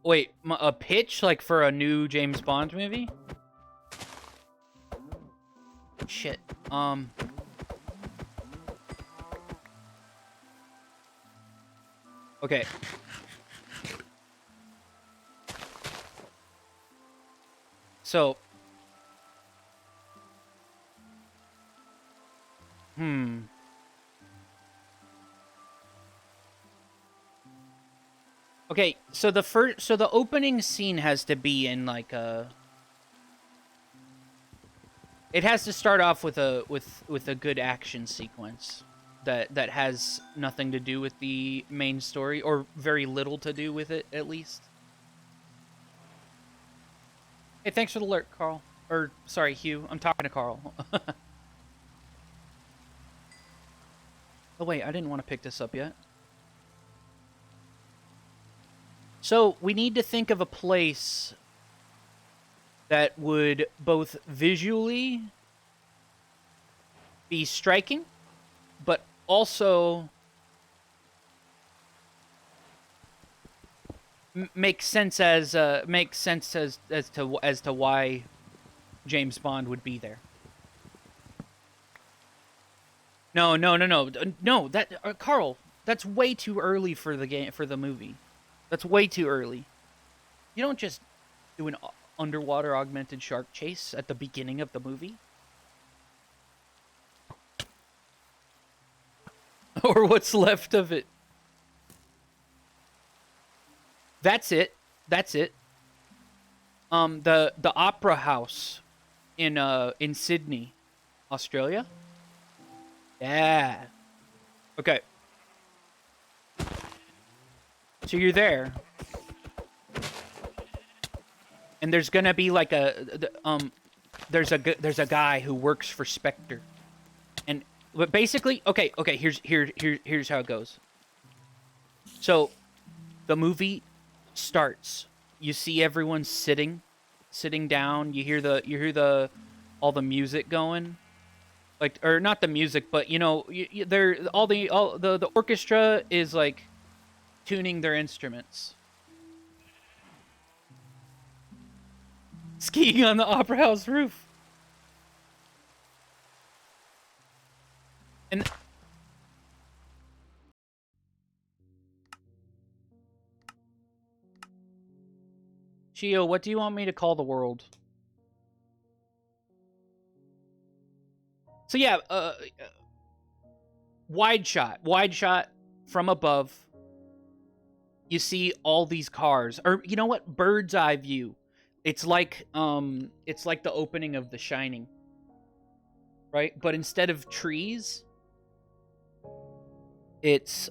Wait, a pitch like for a new James Bond movie? Shit. Okay. So. Okay, so the opening scene has to be in like a. It has to start off with a good action sequence that has nothing to do with the main story, or very little to do with it, at least. Hey, thanks for the alert, Carl. Or sorry, Hugh. I'm talking to Carl. Oh wait, I didn't want to pick this up yet. So we need to think of a place that would both visually be striking, but also makes sense as to why James Bond would be there. No. That Carl, that's way too early for the game, for the movie. That's way too early. You don't just do an underwater augmented shark chase at the beginning of the movie. Or what's left of it. That's it. The Opera House in Sydney, Australia. Yeah. Okay. So you're there. And there's gonna be like there's a guy who works for Spectre. And but basically, okay, here's how it goes. So the movie starts. You see everyone sitting down. You hear the all the music going. Like, or not the music, but you know, they're all the orchestra is like tuning their instruments. Skiing on the Opera House roof. And Shio, what do you want me to call the world? So yeah, wide shot from above. You see all these cars, or you know what? Bird's eye view. It's like the opening of The Shining, right? But instead of trees, it's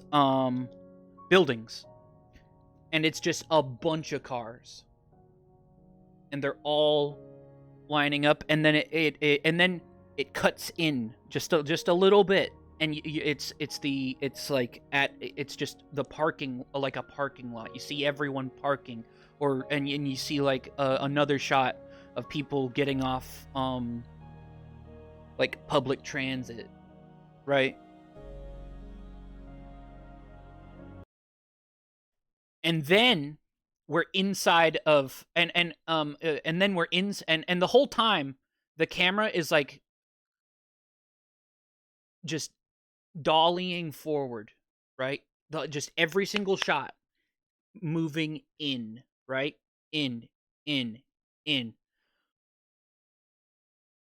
buildings, and it's just a bunch of cars, and they're all lining up, and then it cuts in just a little bit, and it's just the parking, like a parking lot. You see everyone parking, and you see like another shot of people getting off like public transit, right? And then we're inside of and then we're in, and the whole time the camera is like just dollying forward, right? Just every single shot moving in, right? In, in, in.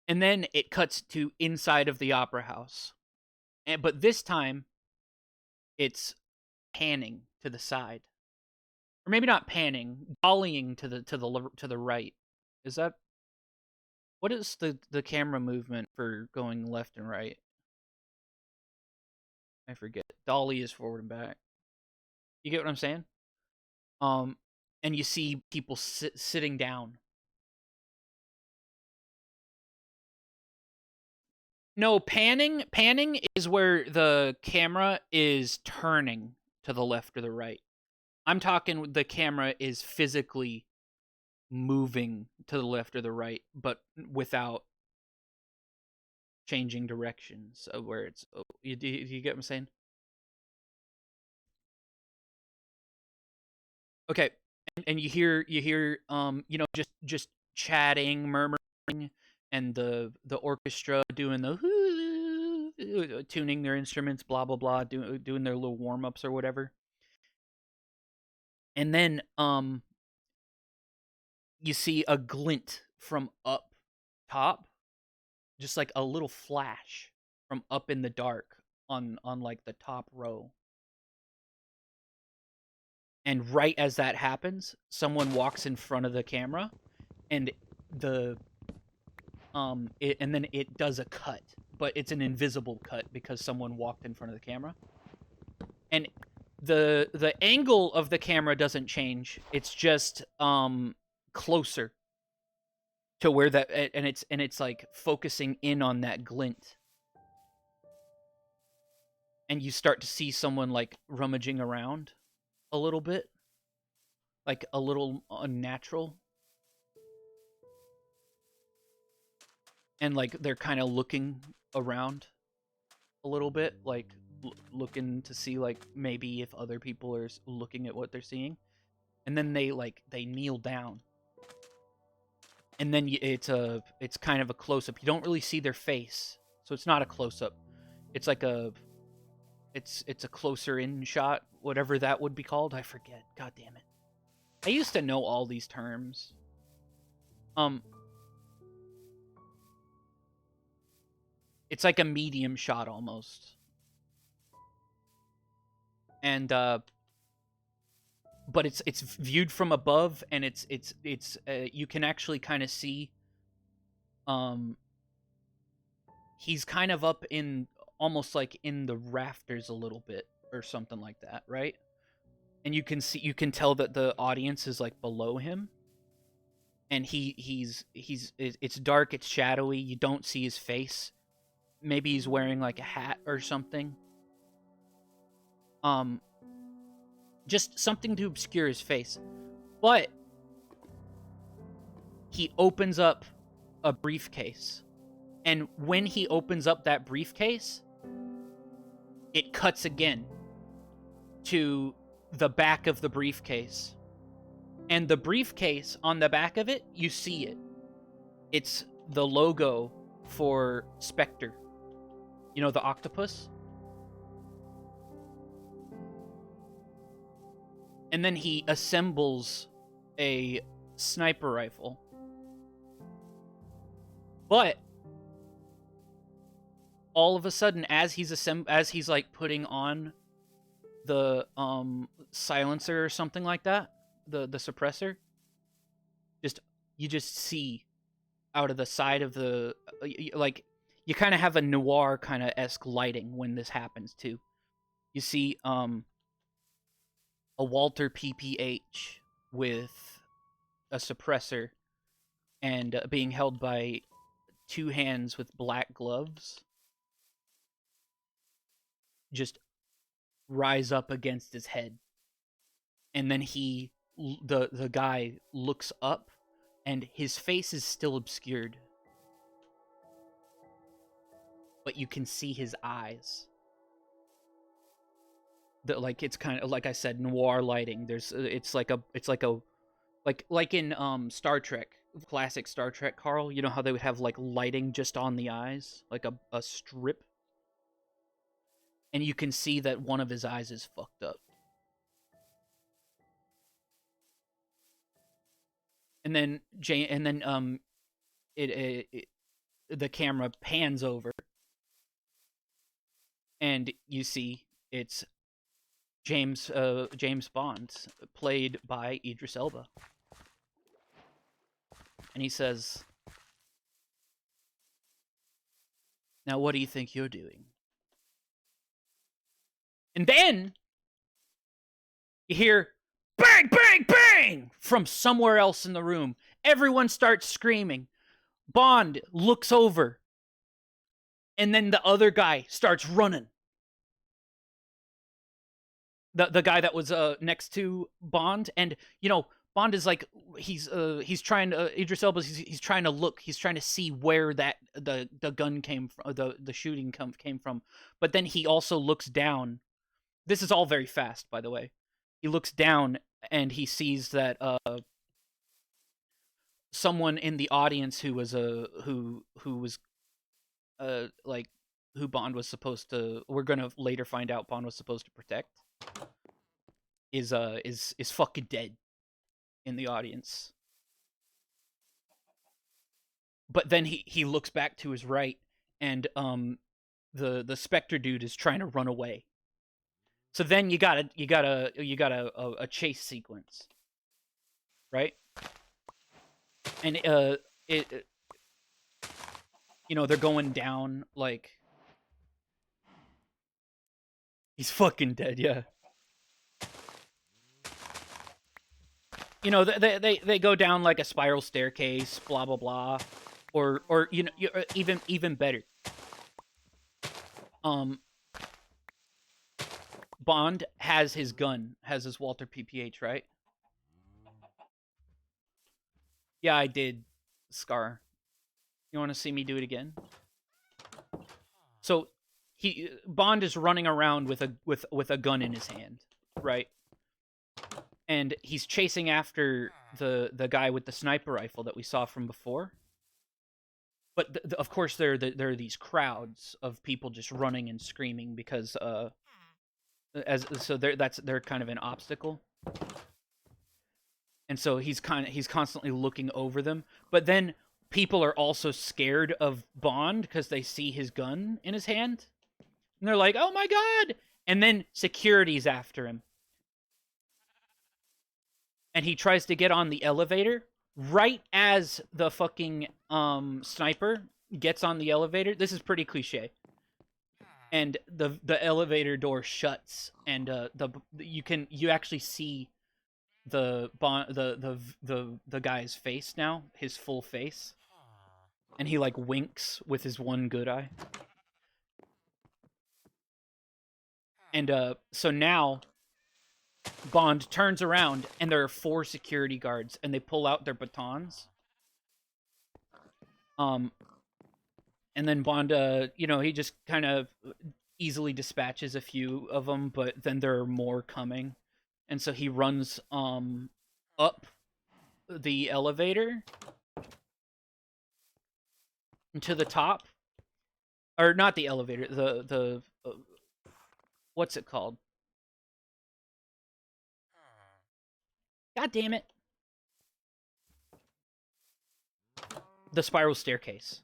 And then it cuts to inside of the Opera House. But this time it's panning to the side. Or maybe not panning, dollying to the right. Is that what is the camera movement for going left and right? I forget. Dolly is forward and back. You get what I'm saying? Um, and you see people sitting down. No, panning is where the camera is turning to the left or the right. I'm talking the camera is physically moving to the left or the right, but without changing directions of where it's. You get what I'm saying? Okay, and you hear just chatting, murmuring, and the orchestra doing the tuning their instruments, blah blah blah, doing their little warm ups or whatever. And then you see a glint from up top, just like a little flash from up in the dark on like the top row. And right as that happens, someone walks in front of the camera, and the and then it does a cut, but it's an invisible cut because someone walked in front of the camera. And the angle of the camera doesn't change. It's just closer to where that, and it's like focusing in on that glint. And you start to see someone like rummaging around a little bit, like a little unnatural. And like they're kind of looking around a little bit, like looking to see like maybe if other people are looking at what they're seeing. And then they kneel down. And then it's kind of a close up. You don't really see their face, so it's not a close up. It's like it's a closer in shot, whatever that would be called. I forget. God damn it. I used to know all these terms. It's like a medium shot almost. And but it's viewed from above, and it's you can actually kind of see he's kind of up in almost like in the rafters a little bit or something like that, right? And you can tell that the audience is like below him. And it's dark, it's shadowy, you don't see his face. Maybe he's wearing like a hat or something. Just something to obscure his face. But he opens up a briefcase. And when he opens up that briefcase, it cuts again to the back of the briefcase. And the briefcase, on the back of it, you see it. It's the logo for Spectre. You know, the octopus? And then he assembles a sniper rifle. But all of a sudden, as he's like putting on the silencer or something like that, the suppressor, you just see out of the side of the like, you kind of have a noir kind of esque lighting when this happens too. You see a Walther PPH with a suppressor and being held by two hands with black gloves just rise up against his head. And then the guy looks up, and his face is still obscured, but you can see his eyes. Like, it's kind of like I said, noir lighting. It's like in Star Trek, classic Star Trek, Carl. You know how they would have like lighting just on the eyes, like a strip. And you can see that one of his eyes is fucked up. And then the camera pans over, and you see it's James Bond, played by Idris Elba. And he says, "Now what do you think you're doing?" And then you hear bang, bang, bang from somewhere else in the room. Everyone starts screaming. Bond looks over, and then the other guy starts running. The guy that was next to Bond, and you know, Bond is like, he's trying to Idris Elba, he's trying to look, he's trying to see where that the gun came from, the shooting came from. But then he also looks down. This is all very fast, by the way. he looks down and he sees that someone in the audience who was who was like who Bond was supposed to, we're gonna later find out Bond was supposed to protect, is fucking dead in the audience. But then he looks back to his right, and the Spectre dude is trying to run away. So then you got a chase sequence, right? And it you know, they're going down, like, he's fucking dead, yeah. You know, they go down like a spiral staircase, blah blah blah, or you know, even better. Bond has his gun, has his Walther PPH, right? Yeah, I did, Scar. You want to see me do it again? So Bond is running around with a gun in his hand, right? And he's chasing after the guy with the sniper rifle that we saw from before. But of course there are these crowds of people just running and screaming because they're kind of an obstacle. And so he's constantly looking over them. But then people are also scared of Bond because they see his gun in his hand. And they're like, "Oh my god!" And then security's after him. And he tries to get on the elevator right as the fucking sniper gets on the elevator. This is pretty cliche. And the elevator door shuts, and you actually see the guy's face now, his full face, and he like winks with his one good eye. And so now Bond turns around, and there are 4 security guards, and they pull out their batons. And then Bond, you know, he just kind of easily dispatches a few of them, but then there are more coming. And so he runs up the elevator to the top. Or not the elevator, the what's it called? God damn it. The spiral staircase.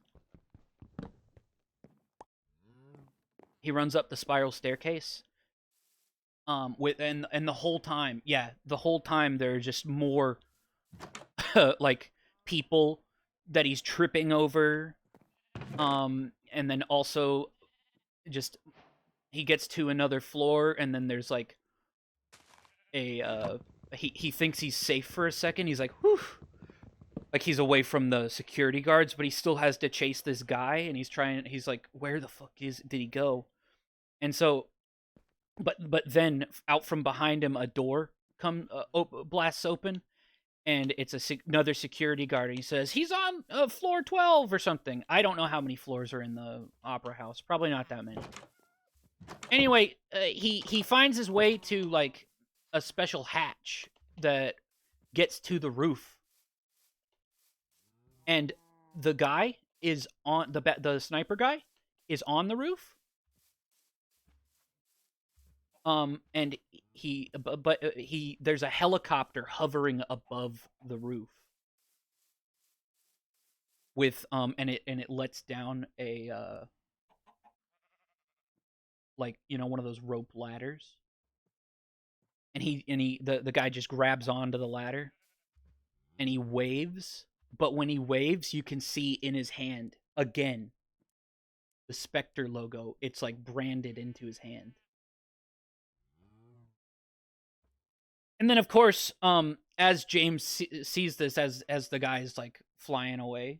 He runs up the spiral staircase. With and the whole time, the whole time there are just more like people that he's tripping over. And then also just he gets to another floor, and then there's like a he thinks he's safe for a second. He's like, whew. Like he's away from the security guards, but he still has to chase this guy, and he's like, where the fuck did he go? And so but then out from behind him a door blasts open, and it's another security guard, and he says he's on floor 12 or something. I don't know how many floors are in the opera house. Probably not that many. Anyway, he finds his way to like a special hatch that gets to the roof, and the guy is on the sniper guy is on the roof. And there's a helicopter hovering above the roof with and it lets down a like, you know, one of those rope ladders, and the guy just grabs onto the ladder, and he waves. But when he waves, you can see in his hand again the Spectre logo. It's like branded into his hand. And then, of course, as James sees this, as the guy's like flying away,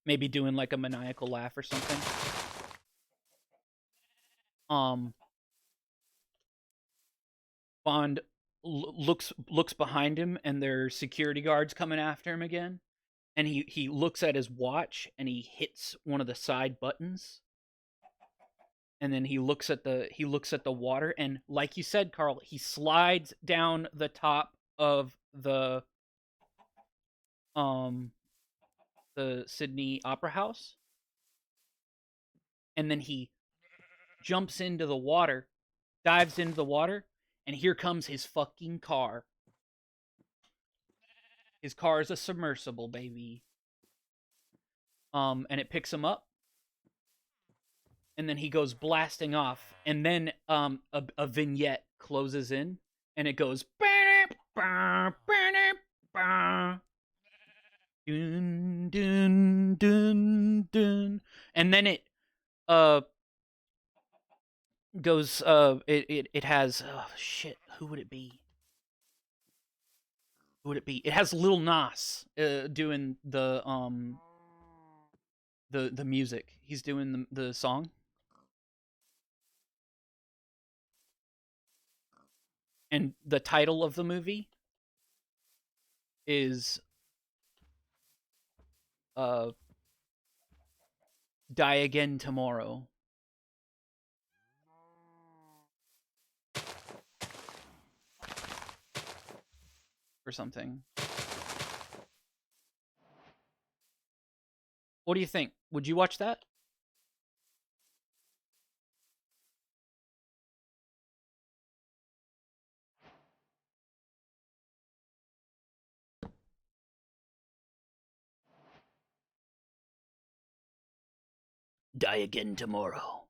maybe doing like a maniacal laugh or something, Bond looks behind him, and there are security guards coming after him again. And he looks at his watch, and he hits one of the side buttons, and then he looks at the water, and like you said, Carl, he slides down the top of um the Sydney Opera House, and then he jumps into the water, dives into the water, and here comes his fucking car. His car is a submersible, baby. And it picks him up, and then he goes blasting off, and then a vignette closes in, and it goes dun dun dun dun, and then it uh goes it has, oh shit, who would it be? Who would it be? It has Lil Nas doing the music. He's doing the song. And the title of the movie is Die Again Tomorrow. Or something. What do you think? Would you watch that? Die Again Tomorrow.